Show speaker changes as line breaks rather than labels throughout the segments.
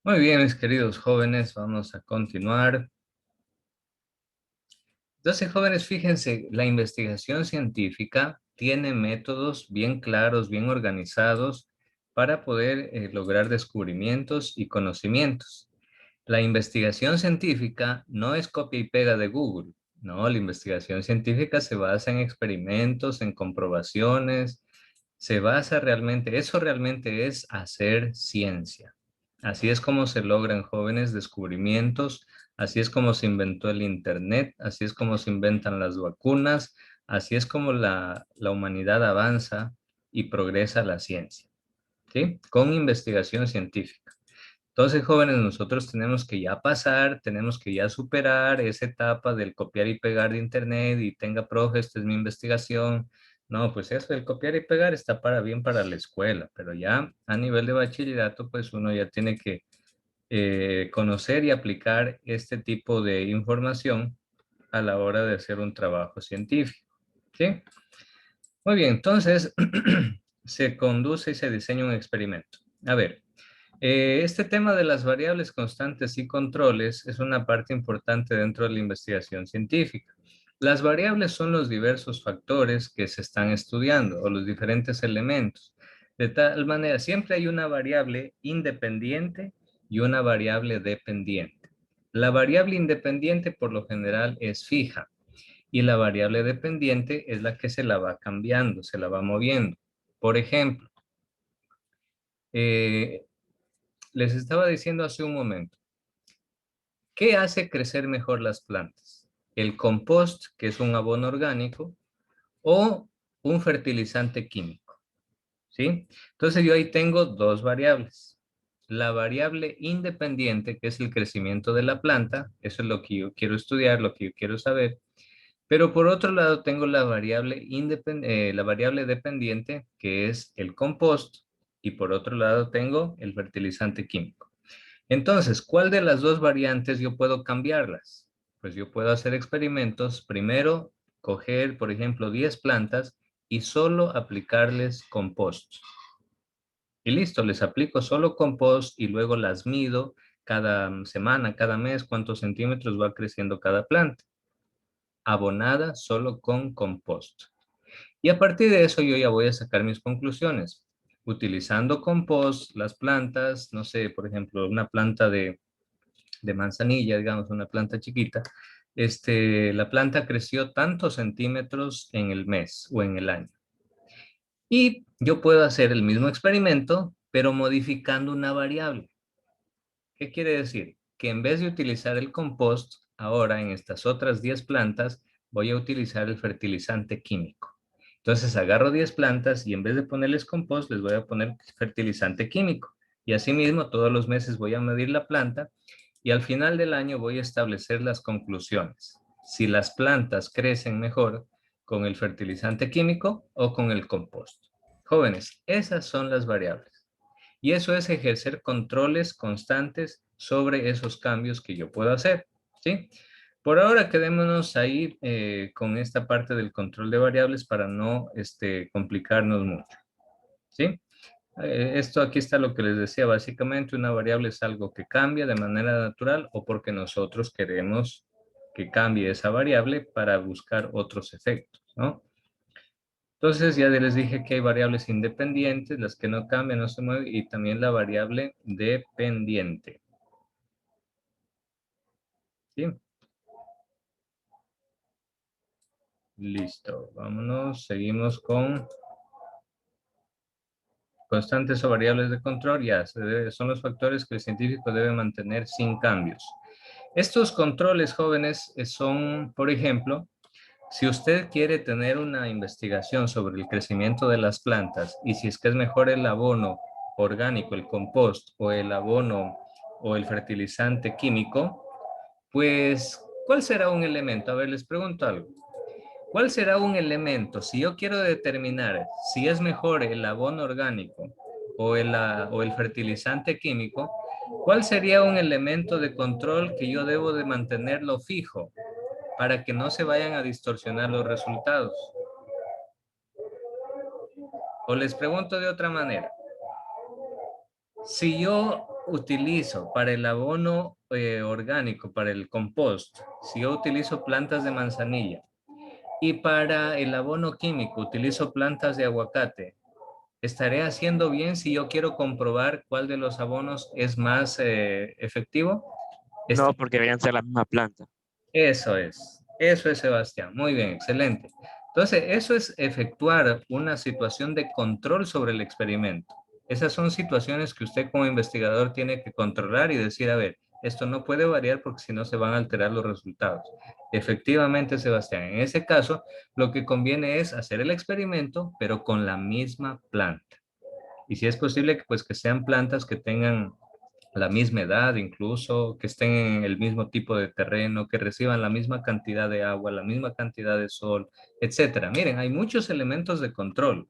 Muy bien, mis queridos jóvenes, vamos a continuar. Entonces, jóvenes, fíjense, la investigación científica tiene métodos bien claros, bien organizados para poder lograr descubrimientos y conocimientos. La investigación científica no es copia y pega de Google. No, la investigación científica se basa en experimentos, en comprobaciones, se basa realmente, eso realmente es hacer ciencia. Así es como se logran jóvenes descubrimientos, así es como se inventó el Internet, así es como se inventan las vacunas, así es como la humanidad avanza y progresa la ciencia, ¿sí? Con investigación científica. Entonces, jóvenes, nosotros tenemos que ya pasar, tenemos que ya superar esa etapa del copiar y pegar de internet y tenga, profe, esta es mi investigación. No, pues eso del copiar y pegar está bien para la escuela, pero ya a nivel de bachillerato, pues uno ya tiene que conocer y aplicar este tipo de información a la hora de hacer un trabajo científico. ¿Sí? Muy bien, entonces se conduce y se diseña un experimento. A ver. Este tema de las variables constantes y controles es una parte importante dentro de la investigación científica. Las variables son los diversos factores que se están estudiando o los diferentes elementos. De tal manera, siempre hay una variable independiente y una variable dependiente. La variable independiente por lo general es fija y la variable dependiente es la que se la va cambiando, se la va moviendo. Por ejemplo, eh, les estaba diciendo hace un momento, ¿qué hace crecer mejor las plantas? ¿El compost, que es un abono orgánico, o un fertilizante químico? ¿Sí? Entonces yo ahí tengo dos variables. La variable independiente, que es el crecimiento de la planta, eso es lo que yo quiero estudiar, lo que yo quiero saber. Pero por otro lado tengo la variable dependiente, que es el compost, y por otro lado tengo el fertilizante químico. Entonces, ¿cuál de las dos variantes yo puedo cambiarlas? Pues yo puedo hacer experimentos. Primero, coger, por ejemplo, 10 plantas y solo aplicarles compost. Y listo, les aplico solo compost y luego las mido cada semana, cada mes, cuántos centímetros va creciendo cada planta. Abonada solo con compost. Y a partir de eso yo ya voy a sacar mis conclusiones. Utilizando compost, las plantas, no sé, por ejemplo, una planta de manzanilla, digamos, una planta chiquita, la planta creció tantos centímetros en el mes o en el año. Y yo puedo hacer el mismo experimento, pero modificando una variable. ¿Qué quiere decir? Que en vez de utilizar el compost, ahora en estas otras 10 plantas voy a utilizar el fertilizante químico. Entonces agarro 10 plantas y en vez de ponerles compost, les voy a poner fertilizante químico. Y asimismo, todos los meses voy a medir la planta y al final del año voy a establecer las conclusiones. Si las plantas crecen mejor con el fertilizante químico o con el compost. Jóvenes, esas son las variables. Y eso es ejercer controles constantes sobre esos cambios que yo puedo hacer, ¿sí? Por ahora quedémonos ahí con esta parte del control de variables para no complicarnos mucho, ¿sí? Esto aquí está lo que les decía, básicamente una variable es algo que cambia de manera natural o porque nosotros queremos que cambie esa variable para buscar otros efectos, ¿no? Entonces ya les dije que hay variables independientes, las que no cambian, no se mueven, y también la variable dependiente. ¿Sí? Listo, vámonos, seguimos con constantes o variables de control. Ya, son los factores que el científico debe mantener sin cambios. Estos controles jóvenes son, por ejemplo, si usted quiere tener una investigación sobre el crecimiento de las plantas y si es que es mejor el abono orgánico, el compost o el abono o el fertilizante químico, pues, ¿cuál será un elemento? A ver, les pregunto algo. ¿Cuál será un elemento? Si yo quiero determinar si es mejor el abono orgánico o el fertilizante químico, ¿cuál sería un elemento de control que yo debo de mantenerlo fijo para que no se vayan a distorsionar los resultados? O les pregunto de otra manera. Si yo utilizo para el abono orgánico, para el compost, si yo utilizo plantas de manzanilla y para el abono químico utilizo plantas de aguacate, ¿estaré haciendo bien si yo quiero comprobar cuál de los abonos es más efectivo?
No,
Este,
porque deberían ser la misma planta.
eso es, Sebastián. Muy bien, excelente. Entonces, eso es efectuar una situación de control sobre el experimento. Esas son situaciones que usted como investigador tiene que controlar y decir, a ver, esto no puede variar porque si no se van a alterar los resultados. Efectivamente, Sebastián, en ese caso, lo que conviene es hacer el experimento, pero con la misma planta. Y si es posible, pues que sean plantas que tengan la misma edad, incluso que estén en el mismo tipo de terreno, que reciban la misma cantidad de agua, la misma cantidad de sol, etcétera. Miren, hay muchos elementos de control.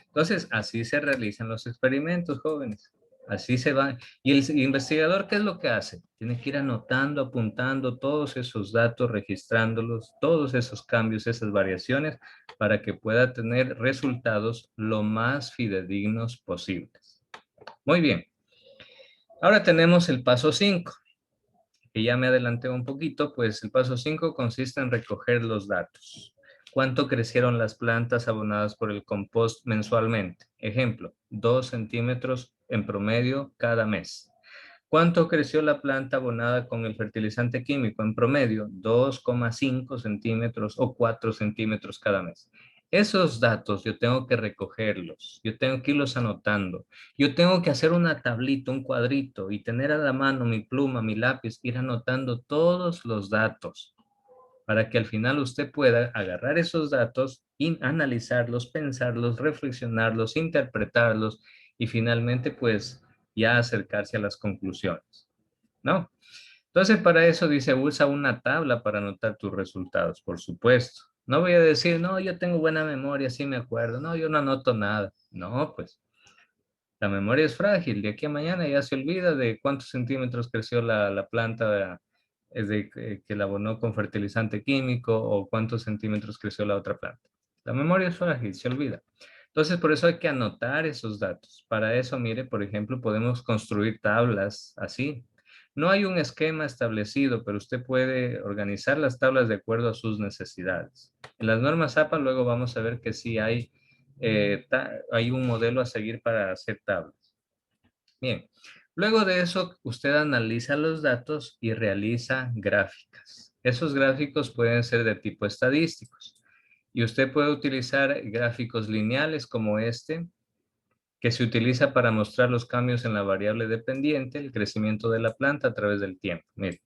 Entonces, así se realizan los experimentos, jóvenes. Así se va. Y el investigador, ¿qué es lo que hace? Tiene que ir anotando, apuntando todos esos datos, registrándolos, todos esos cambios, esas variaciones, para que pueda tener resultados lo más fidedignos posibles. Muy bien. Ahora tenemos el paso 5, que ya me adelanté un poquito, pues el paso 5 consiste en recoger los datos. ¿Cuánto crecieron las plantas abonadas por el compost mensualmente? Ejemplo, 2 centímetros en promedio cada mes. ¿Cuánto creció la planta abonada con el fertilizante químico? En promedio, 2,5 centímetros o 4 centímetros cada mes. Esos datos yo tengo que recogerlos, yo tengo que irlos anotando, yo tengo que hacer una tablita, un cuadrito y tener a la mano mi pluma, mi lápiz, ir anotando todos los datos para que al final usted pueda agarrar esos datos y analizarlos, pensarlos, reflexionarlos, interpretarlos y finalmente pues ya acercarse a las conclusiones, ¿no? Entonces para eso dice, usa una tabla para anotar tus resultados, por supuesto. No voy a decir, no, yo tengo buena memoria, sí me acuerdo. No, yo no anoto nada. No, pues la memoria es frágil. De aquí a mañana ya se olvida de cuántos centímetros creció la planta que la abonó con fertilizante químico o cuántos centímetros creció la otra planta. La memoria es frágil, se olvida. Entonces, por eso hay que anotar esos datos. Para eso, mire, por ejemplo, podemos construir tablas así. No hay un esquema establecido, pero usted puede organizar las tablas de acuerdo a sus necesidades. En las normas APA luego vamos a ver que sí hay un modelo a seguir para hacer tablas. Bien, luego de eso usted analiza los datos y realiza gráficas. Esos gráficos pueden ser de tipo estadísticos y usted puede utilizar gráficos lineales como este, que se utiliza para mostrar los cambios en la variable dependiente, el crecimiento de la planta a través del tiempo. Mire.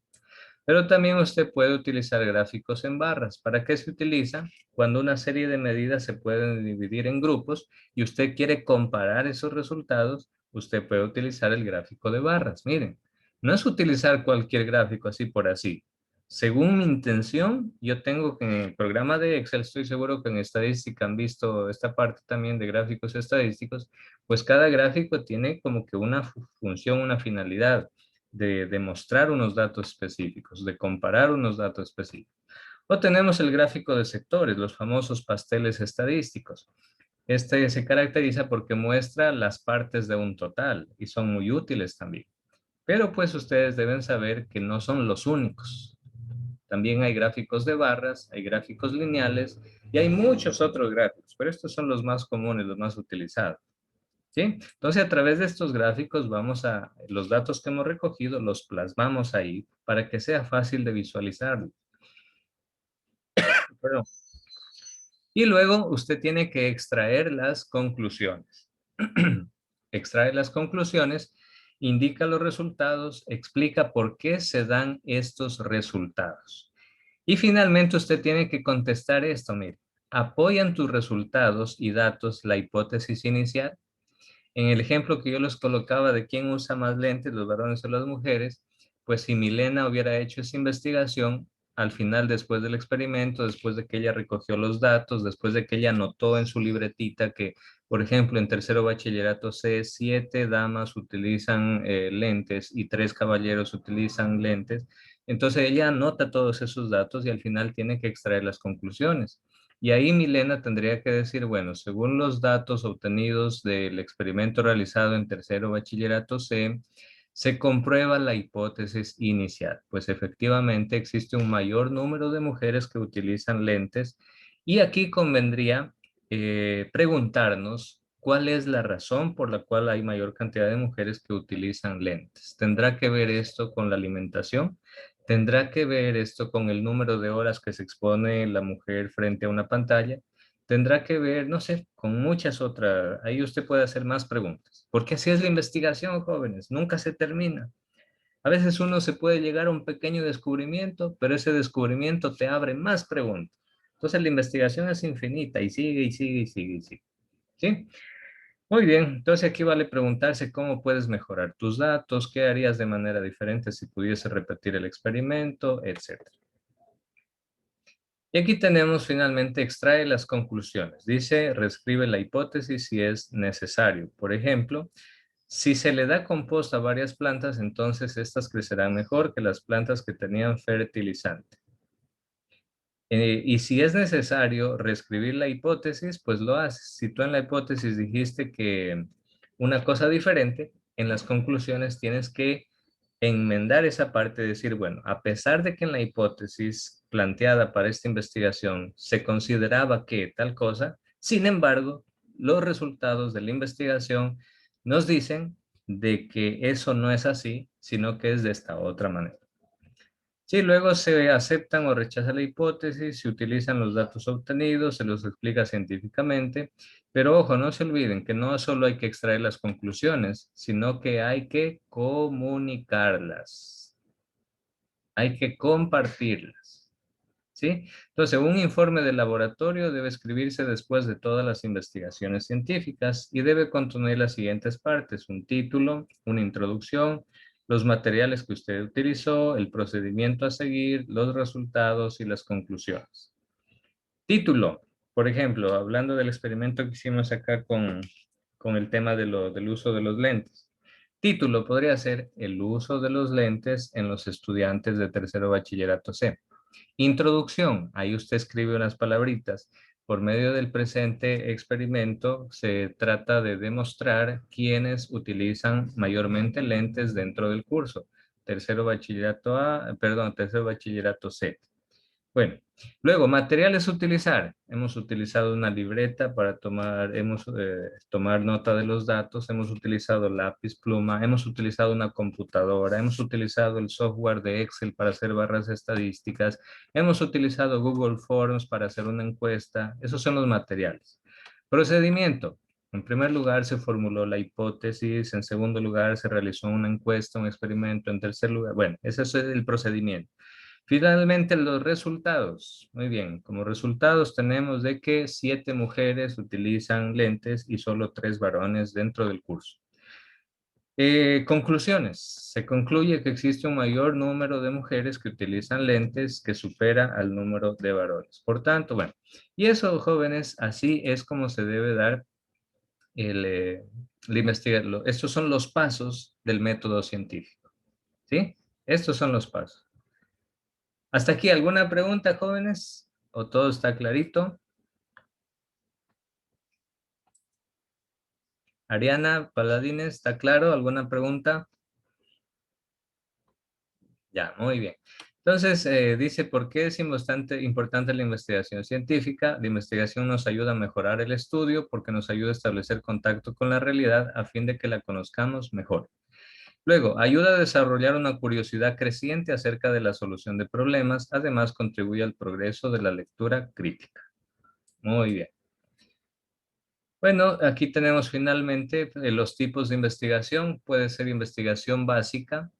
Pero también usted puede utilizar gráficos en barras. ¿Para qué se utiliza? Cuando una serie de medidas se pueden dividir en grupos y usted quiere comparar esos resultados, usted puede utilizar el gráfico de barras. Miren, no es utilizar cualquier gráfico así por así. Según mi intención, yo tengo que en el programa de Excel, estoy seguro que en estadística han visto esta parte también de gráficos estadísticos, pues cada gráfico tiene como que una función, una finalidad de demostrar unos datos específicos, de comparar unos datos específicos. O tenemos el gráfico de sectores, los famosos pasteles estadísticos. Este se caracteriza porque muestra las partes de un total y son muy útiles también. Pero pues ustedes deben saber que no son los únicos. También hay gráficos de barras, hay gráficos lineales y hay muchos otros gráficos, pero estos son los más comunes, los más utilizados. ¿Sí? Entonces, a través de estos gráficos los datos que hemos recogido los plasmamos ahí para que sea fácil de visualizarlo. Perdón. Y luego usted tiene que extraer las conclusiones. Extrae las conclusiones, indica los resultados, explica por qué se dan estos resultados. Y finalmente usted tiene que contestar esto, mire, ¿apoyan tus resultados y datos la hipótesis inicial? En el ejemplo que yo les colocaba de quién usa más lentes, los varones o las mujeres, pues si Milena hubiera hecho esa investigación, al final, después del experimento, después de que ella recogió los datos, después de que ella anotó en su libretita que, por ejemplo, en tercero bachillerato C, 7 damas utilizan lentes y 3 caballeros utilizan lentes, entonces ella anota todos esos datos y al final tiene que extraer las conclusiones. Y ahí Milena tendría que decir, bueno, según los datos obtenidos del experimento realizado en tercero bachillerato C, se comprueba la hipótesis inicial, pues efectivamente existe un mayor número de mujeres que utilizan lentes y aquí convendría preguntarnos cuál es la razón por la cual hay mayor cantidad de mujeres que utilizan lentes. ¿Tendrá que ver esto con la alimentación? ¿Tendrá que ver esto con el número de horas que se expone la mujer frente a una pantalla? Tendrá que ver, no sé, con muchas otras. Ahí usted puede hacer más preguntas. Porque así es la investigación, jóvenes. Nunca se termina. A veces uno se puede llegar a un pequeño descubrimiento, pero ese descubrimiento te abre más preguntas. Entonces la investigación es infinita y sigue y sigue y sigue y sigue. ¿Sí? Muy bien. Entonces aquí vale preguntarse cómo puedes mejorar tus datos, qué harías de manera diferente si pudiese repetir el experimento, etcétera. Y aquí tenemos finalmente extrae las conclusiones. Dice, reescribe la hipótesis si es necesario. Por ejemplo, si se le da compost a varias plantas, entonces estas crecerán mejor que las plantas que tenían fertilizante. Y si es necesario reescribir la hipótesis, pues lo haces. Si tú en la hipótesis dijiste que una cosa diferente, en las conclusiones tienes que enmendar esa parte, decir, bueno, a pesar de que en la hipótesis planteada para esta investigación se consideraba que tal cosa, sin embargo, los resultados de la investigación nos dicen de que eso no es así, sino que es de esta otra manera. Sí, luego se aceptan o rechazan la hipótesis, se utilizan los datos obtenidos, se los explica científicamente, pero ojo, no se olviden que no solo hay que extraer las conclusiones, sino que hay que comunicarlas, hay que compartirlas, ¿sí? Entonces, un informe de laboratorio debe escribirse después de todas las investigaciones científicas y debe contener las siguientes partes: un título, una introducción, los materiales que usted utilizó, el procedimiento a seguir, los resultados y las conclusiones. Título, por ejemplo, hablando del experimento que hicimos acá con el tema del uso de los lentes. Título podría ser el uso de los lentes en los estudiantes de tercero bachillerato C. Introducción, ahí usted escribe unas palabritas. Por medio del presente experimento se trata de demostrar quiénes utilizan mayormente lentes dentro del curso. Tercero bachillerato A, perdón, tercero bachillerato C. Bueno, luego, materiales a utilizar. Hemos utilizado una libreta para tomar nota de los datos, hemos utilizado lápiz, pluma, hemos utilizado una computadora, hemos utilizado el software de Excel para hacer barras estadísticas, hemos utilizado Google Forms para hacer una encuesta. Esos son los materiales. Procedimiento. En primer lugar, se formuló la hipótesis. En segundo lugar, se realizó una encuesta, un experimento. En tercer lugar, bueno, ese es el procedimiento. Finalmente, los resultados. Muy bien, como resultados tenemos de que 7 mujeres utilizan lentes y solo 3 varones dentro del curso. Conclusiones. Se concluye que existe un mayor número de mujeres que utilizan lentes que supera al número de varones. Por tanto, bueno, y eso, jóvenes, así es como se debe dar el investigarlo. Estos son los pasos del método científico, ¿sí? Estos son los pasos. ¿Hasta aquí alguna pregunta, jóvenes? ¿O todo está clarito? Ariana Paladines, ¿está claro? ¿Alguna pregunta? Ya, muy bien. Entonces, dice, ¿por qué es importante la investigación científica? La investigación nos ayuda a mejorar el estudio porque nos ayuda a establecer contacto con la realidad a fin de que la conozcamos mejor. Luego, ayuda a desarrollar una curiosidad creciente acerca de la solución de problemas. Además, contribuye al progreso de la lectura crítica. Muy bien. Bueno, aquí tenemos finalmente los tipos de investigación. Puede ser investigación básica,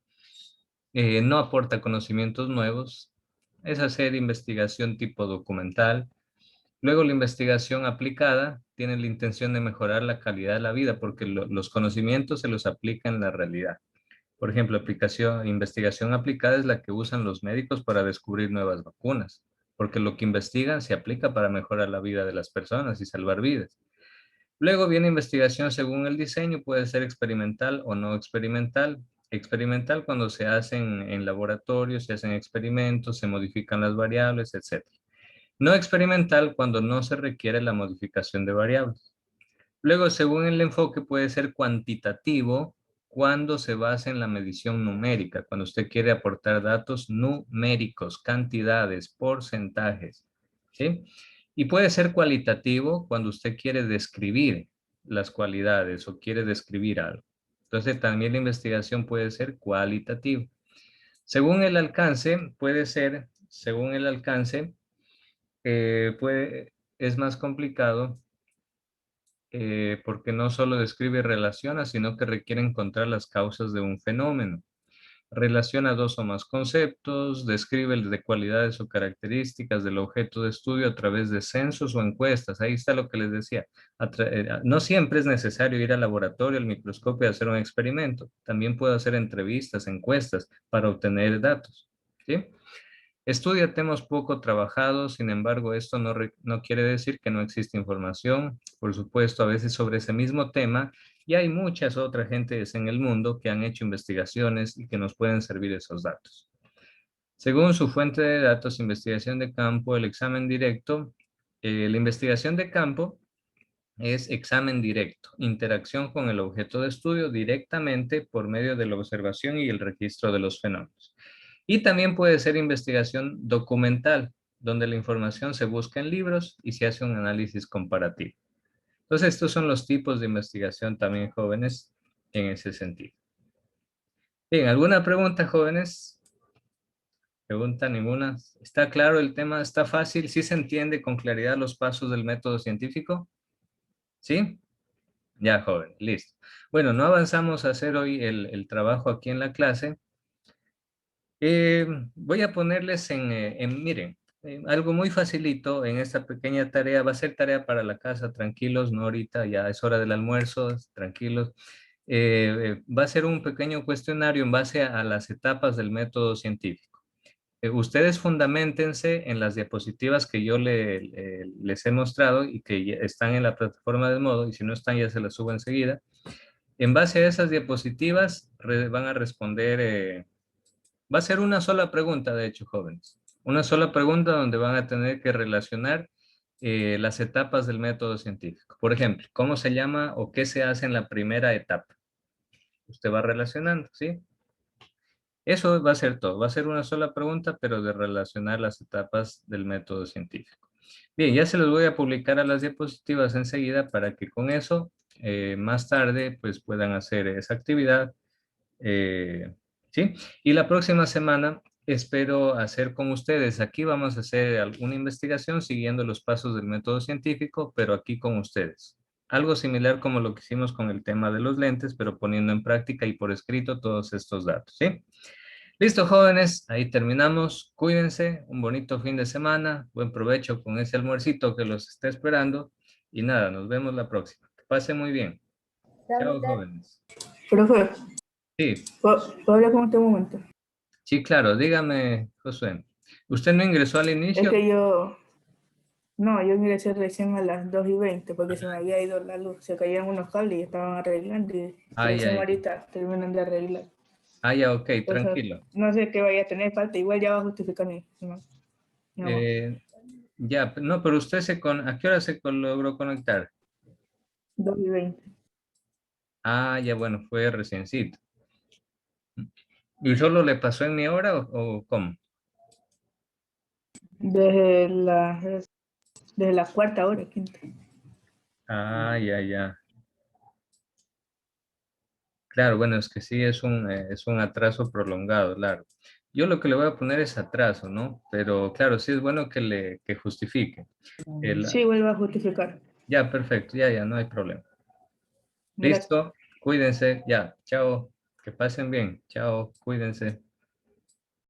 no aporta conocimientos nuevos. Es hacer investigación tipo documental. Luego la investigación aplicada tiene la intención de mejorar la calidad de la vida porque los conocimientos se los aplica en la realidad. Por ejemplo, investigación aplicada es la que usan los médicos para descubrir nuevas vacunas, porque lo que investigan se aplica para mejorar la vida de las personas y salvar vidas. Luego viene investigación según el diseño, puede ser experimental o no experimental. Experimental cuando se hacen en laboratorio, se hacen experimentos, se modifican las variables, etc. No experimental cuando no se requiere la modificación de variables. Luego, según el enfoque, puede ser cuantitativo cuando se basa en la medición numérica, cuando usted quiere aportar datos numéricos, cantidades, porcentajes, ¿sí? Y puede ser cualitativo cuando usted quiere describir las cualidades o quiere describir algo. Entonces también la investigación puede ser cualitativa. Según el alcance, puede ser, según el alcance, es más complicado porque no solo describe y relaciona, sino que requiere encontrar las causas de un fenómeno. Relaciona dos o más conceptos, describe de cualidades o características del objeto de estudio a través de censos o encuestas. Ahí está lo que les decía. No siempre es necesario ir al laboratorio, al microscopio y hacer un experimento. También puedo hacer entrevistas, encuestas para obtener datos. ¿Sí? Estudia temas poco trabajados, sin embargo, esto no quiere decir que no existe información, por supuesto, a veces sobre ese mismo tema, y hay muchas otras gentes en el mundo que han hecho investigaciones y que nos pueden servir esos datos. Según su fuente de datos, investigación de campo, el examen directo, la investigación de campo es examen directo, interacción con el objeto de estudio directamente por medio de la observación y el registro de los fenómenos. Y también puede ser investigación documental, donde la información se busca en libros y se hace un análisis comparativo. Entonces, estos son los tipos de investigación también, jóvenes, en ese sentido. Bien, ¿alguna pregunta, jóvenes? Pregunta ninguna. ¿Está claro el tema? ¿Está fácil? ¿Sí se entiende con claridad los pasos del método científico? ¿Sí? Ya, joven, listo. Bueno, no avanzamos a hacer hoy el trabajo aquí en la clase. Voy a ponerles miren, algo muy facilito en esta pequeña tarea. Va a ser tarea para la casa, tranquilos, no ahorita, ya es hora del almuerzo, tranquilos. Va a ser un pequeño cuestionario en base a las etapas del método científico. Ustedes fundamentense en las diapositivas que yo les he mostrado y que ya están en la plataforma de modo, y si no están ya se las subo enseguida. En base a esas diapositivas van a responder, va a ser una sola pregunta, de hecho, jóvenes. Una sola pregunta donde van a tener que relacionar las etapas del método científico. Por ejemplo, ¿cómo se llama o qué se hace en la primera etapa? Usted va relacionando, ¿sí? Eso va a ser todo. Va a ser una sola pregunta, pero de relacionar las etapas del método científico. Bien, ya se los voy a publicar a las diapositivas enseguida para que con eso, más tarde, pues puedan hacer esa actividad. ¿Sí? Y la próxima semana espero hacer con ustedes. Aquí vamos a hacer alguna investigación siguiendo los pasos del método científico, pero aquí con ustedes. Algo similar como lo que hicimos con el tema de los lentes, pero poniendo en práctica y por escrito todos estos datos, ¿sí? Listo, jóvenes, ahí terminamos. Cuídense, un bonito fin de semana, buen provecho con ese almuercito que los está esperando. Y nada, nos vemos la próxima. Que pasen muy bien. Chao, jóvenes.
Profe,
Sí.
¿puedo hablar con usted un momento?
Sí, claro, dígame, Josué. ¿Usted no ingresó al
Es
inicio?
que yo ingresé recién a las 2:20 porque se me había ido la luz, se caían unos cables y estaban arreglando y
Ay,
recién
ay.
ahorita terminan de arreglar.
Ah, ya, ok,
Entonces,
tranquilo.
no sé qué vaya a tener falta, igual ya va a justificar mi mamá.
Eh, ya, no, pero usted ¿a qué hora logró conectar?
2:20.
Ah, ya, bueno, fue reciencito. ¿Y solo le pasó en mi hora o cómo?
Desde la cuarta hora, quinta.
Ah, ya, ya. Claro, bueno, es que sí es un atraso prolongado, claro. Yo lo que le voy a poner es atraso, ¿no? Pero claro, sí es bueno que justifique.
Sí, vuelvo a justificar.
Ya, perfecto, ya, ya, no hay problema.
Gracias.
Listo, cuídense, ya, chao, que pasen bien, chao, cuídense.